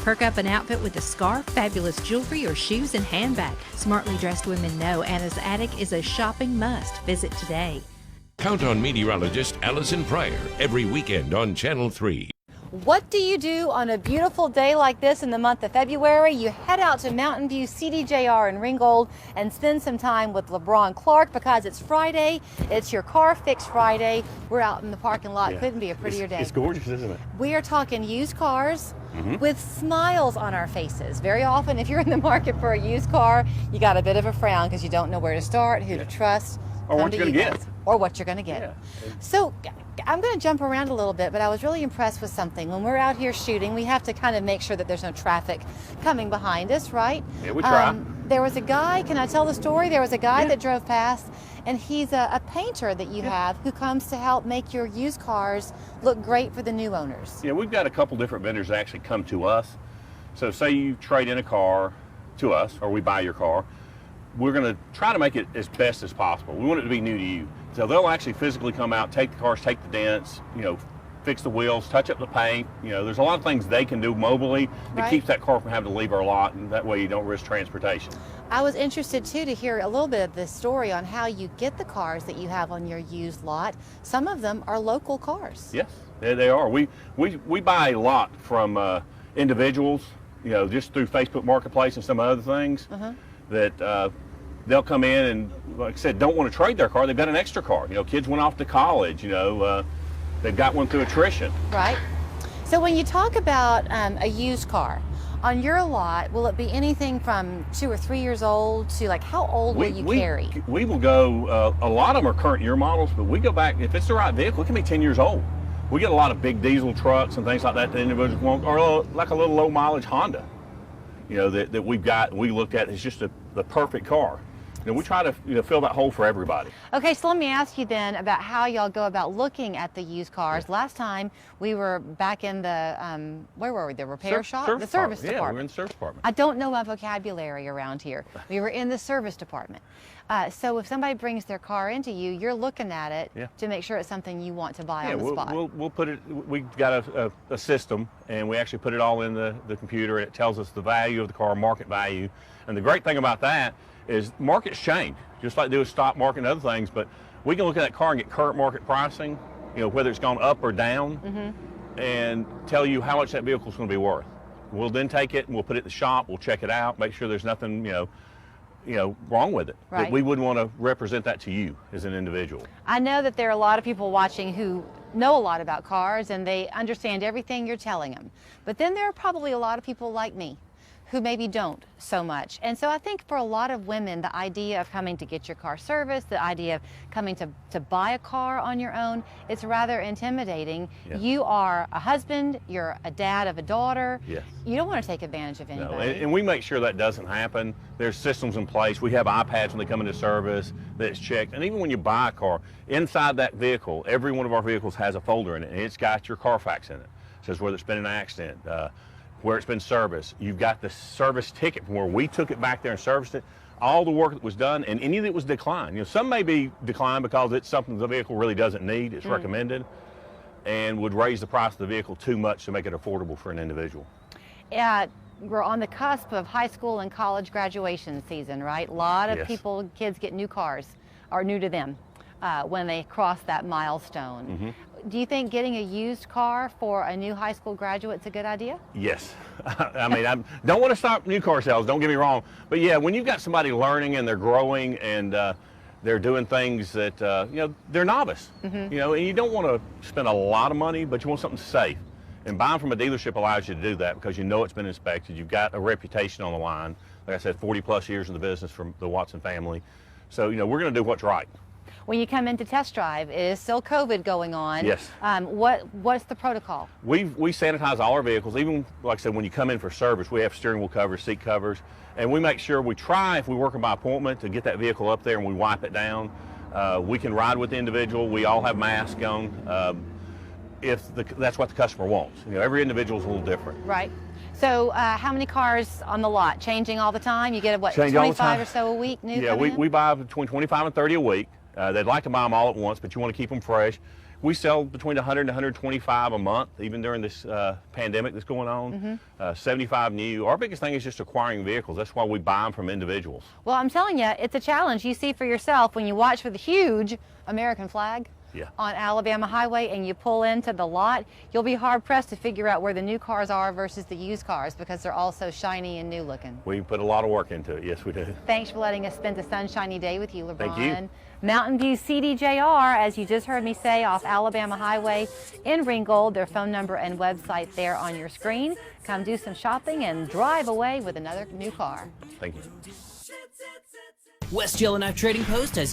Perk up an outfit with a scarf, fabulous jewelry, or shoes and handbag. Smartly dressed women know Anna's Attic is a shopping must. Visit today. Count on meteorologist Allison Pryor every weekend on Channel 3. What do you do on a beautiful day like this in the month of February? You head out to Mtn View CDJR in Ringgold and spend some time with Lebron Clark because it's Friday. It's your car fix Friday. We're out in the parking lot. Couldn't be a prettier day. It's gorgeous, isn't it? We are talking used cars with smiles on our faces. Very often, if you're in the market for a used car, you got a bit of a frown because you don't know where to start, who to trust. Or what you're going to get. Or what you're going to get. So I'm going to jump around a little bit, but I was really impressed with something. When we're out here shooting, we have to kind of make sure that there's no traffic coming behind us, right? Yeah, we try. There was a guy, can I tell the story? There was a guy that drove past, and he's a painter that you have who comes to help make your used cars look great for the new owners. Yeah, we've got a couple different vendors that actually come to us. So say you trade in a car to us, or we buy your car, we're going to try to make it as best as possible. We want it to be new to you. So they'll actually physically come out, take the cars, take the dents, fix the wheels, touch up the paint. There's a lot of things they can do mobily that keeps that car from having to leave our lot, and that way you don't risk transportation. I was interested too to hear a little bit of this story on how you get the cars that you have on your used lot. Some of them are local cars. Yes, they are. We buy a lot from individuals, just through Facebook Marketplace and some other things that they'll come in and, like I said, don't want to trade their car. They've got an extra car. Kids went off to college. They've got one through attrition. Right. So when you talk about a used car, on your lot, will it be anything from 2 or 3 years old to like how old will you carry? We will go, a lot of them are current year models, but we go back, if it's the right vehicle, it can be 10 years old. We get a lot of big diesel trucks and things like that individuals want, or like a little low mileage Honda, that we've got, we looked at as just the perfect car. We try to fill that hole for everybody. Okay, so let me ask you then about how y'all go about looking at the used cars. Last time we were back in the, where were we, the repair shop? The service department. Yeah, we're in the service department. I don't know my vocabulary around here. We were in the service department. So if somebody brings their car into you, you're looking at it to make sure it's something you want to buy on the spot. We'll put it, we've got a system, and we actually put it all in the computer, and it tells us the value of the car, market value. And the great thing about that is markets change, just like they do with stock market and other things, but we can look at that car and get current market pricing, whether it's gone up or down, and tell you how much that vehicle is going to be worth. We'll then take it and we'll put it in the shop, we'll check it out, make sure there's nothing, wrong with it. Right. But we wouldn't want to represent that to you as an individual. I know that there are a lot of people watching who know a lot about cars and they understand everything you're telling them. But then there are probably a lot of people like me who maybe don't so much. And so I think for a lot of women, the idea of coming to get your car serviced, the idea of coming to buy a car on your own, it's rather intimidating. You are a husband, you're a dad of a daughter. You don't want to take advantage of anybody. No, and we make sure that doesn't happen. There's systems in place. We have iPads when they come into service that's checked. And even when you buy a car, inside that vehicle, every one of our vehicles has a folder in it, and it's got your Carfax in it. It says whether it's been in an accident, where it's been serviced. You've got the service ticket from where we took it back there and serviced it, all the work that was done, and any that was declined. Some may be declined because it's something the vehicle really doesn't need, it's recommended, and would raise the price of the vehicle too much to make it affordable for an individual. We're on the cusp of high school and college graduation season, right? A lot of kids get new cars, or new to them, when they cross that milestone. Do you think getting a used car for a new high school graduate is a good idea? Yes. I mean, I don't want to stop new car sales, don't get me wrong. But yeah, when you've got somebody learning and they're growing and they're doing things that, they're novice, and you don't want to spend a lot of money, but you want something safe. And buying from a dealership allows you to do that because you know it's been inspected. You've got a reputation on the line. Like I said, 40 plus years in the business from the Watson family. So, we're going to do what's right. When you come in to test drive, it is still COVID going on. Yes. What's the protocol? We sanitize all our vehicles. Even, like I said, when you come in for service, we have steering wheel covers, seat covers, and we make sure we try, if we work by appointment, to get that vehicle up there and we wipe it down. We can ride with the individual. We all have masks on. That's what the customer wants. Every individual is a little different. Right. So how many cars on the lot? Changing all the time? You get, what, Change 25 or so a week new? Yeah, we buy between 25 and 30 a week. They'd like to buy them all at once, but you want to keep them fresh. We sell between 100 and 125 a month, even during this pandemic that's going on. 75 new. Our biggest thing is just acquiring vehicles. That's why we buy them from individuals. Well, I'm telling you, it's a challenge. You see for yourself when you watch for the huge American flag on Alabama Highway and you pull into the lot, you'll be hard pressed to figure out where the new cars are versus the used cars because they're all so shiny and new looking. We put a lot of work into it. Yes, we do. Thanks for letting us spend a sunshiny day with you, LeBron. Thank you. Mtn View CDJR, as you just heard me say, off Alabama Highway in Ringgold. Their phone number and website there on your screen. Come do some shopping and drive away with another new car. Thank you. West Yellowknife Trading Post has